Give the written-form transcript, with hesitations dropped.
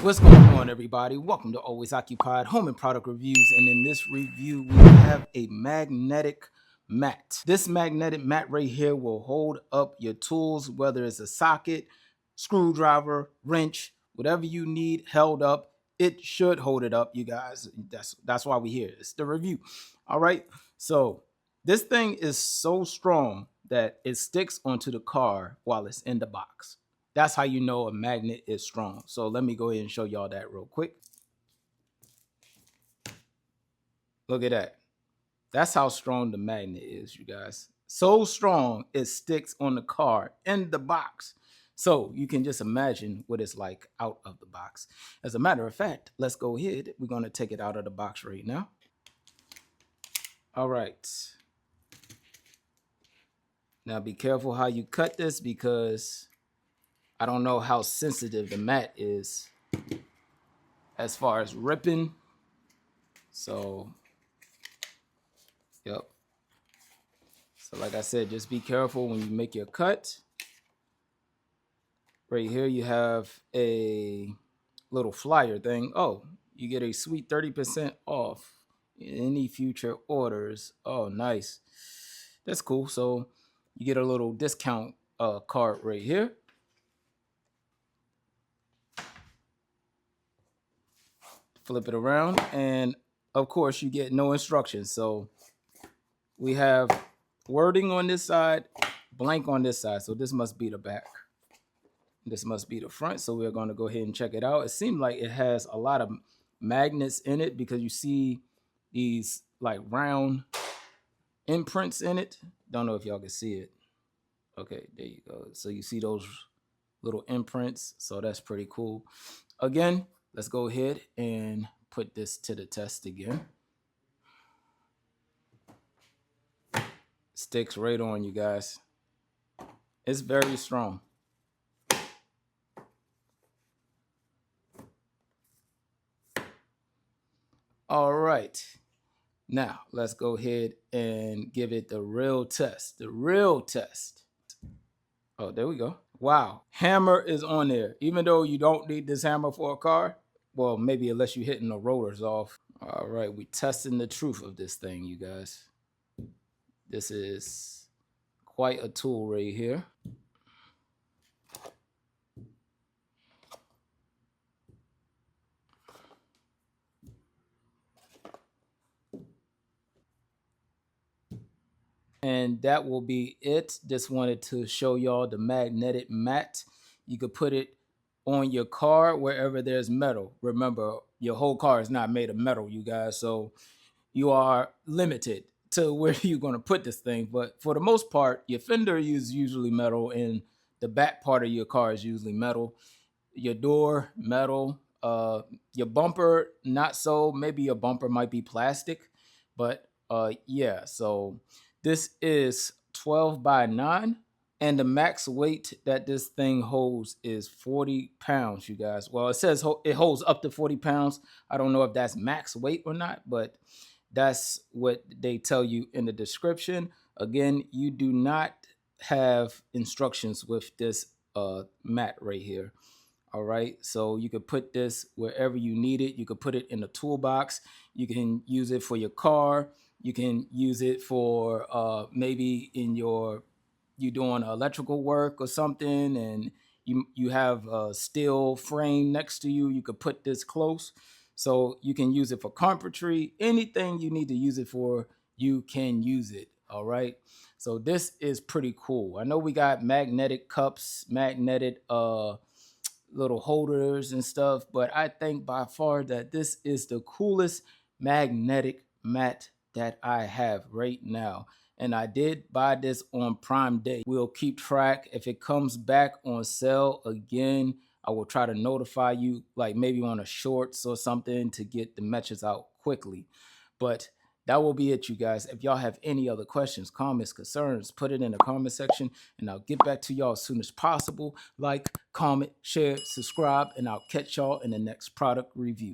What's going on, everybody? Welcome to Always Occupied Home and Product Reviews. And in this review, we have a magnetic mat. This magnetic mat right here will hold up your tools, whether it's a socket, screwdriver, wrench, whatever you need held up. It should hold it up, you guys. That's why we're here. It's the review. All right. So this thing is so strong that it sticks onto the car while it's in the box. That's how you know a magnet is strong. So let me go ahead and show y'all that real quick. Look at that. That's how strong the magnet is, you guys. So strong, it sticks on the car in the box. So you can just imagine what it's like out of the box. As a matter of fact, let's go ahead. We're going to take it out of the box right now. All right. Now be careful how you cut this because I don't know how sensitive the mat is as far as ripping. So, yep. So like I said, just be careful when you make your cut. Right here, you have a little flyer thing. Oh, you get a sweet 30% off any future orders. Oh, nice. That's cool. So you get a little discount card right here. Flip it around, and of course you get no instructions. So we have wording on this side, blank on this side. So this must be the back. This must be the front. So we're going to go ahead and check it out. It seems like it has a lot of magnets in it because you see these like round imprints in it. Don't know if y'all can see it. Okay, there you go. So you see those little imprints. So that's pretty cool. Again, let's go ahead and put this to the test again. Sticks right on, you guys. It's very strong. All right. Now let's go ahead and give it the real test. The real test. Oh, there we go. Wow. Hammer is on there. Even though you don't need this hammer for a car. Well, maybe unless you're hitting the rotors off. All right. We're testing the truth of this thing, you guys. This is quite a tool right here. And that will be it. Just wanted to show y'all the magnetic mat. You could put it on your car wherever there's metal. Remember, your whole car is not made of metal, you guys. So you are limited to where you're going to put this thing. But for the most part, your fender is usually metal and the back part of your car is usually metal. Your door, metal. Your bumper, not so. Maybe your bumper might be plastic. But yeah, so this is 12 by 9. And the max weight that this thing holds is 40 pounds, you guys. Well, it says it holds up to 40 pounds. I don't know if that's max weight or not, but that's what they tell you in the description. Again, you do not have instructions with this mat right here. All right, so you could put this wherever you need it. You could put it in a toolbox. You can use it for your car. You can use it for maybe in you're doing electrical work or something, and you have a steel frame next to you. You could put this close, so you can use it for carpentry. Anything you need to use it for, you can use it. All right, so this is pretty cool. I know we got magnetic cups, magnetic little holders and stuff, but I think by far that this is the coolest magnetic mat that I have right now. And I did buy this on Prime Day. We'll keep track. If it comes back on sale again, I will try to notify you, like maybe on a shorts or something, to get the matches out quickly. But that will be it, you guys. If y'all have any other questions, comments, concerns, put it in the comment section and I'll get back to y'all as soon as possible. Like, comment, share, subscribe, and I'll catch y'all in the next product review.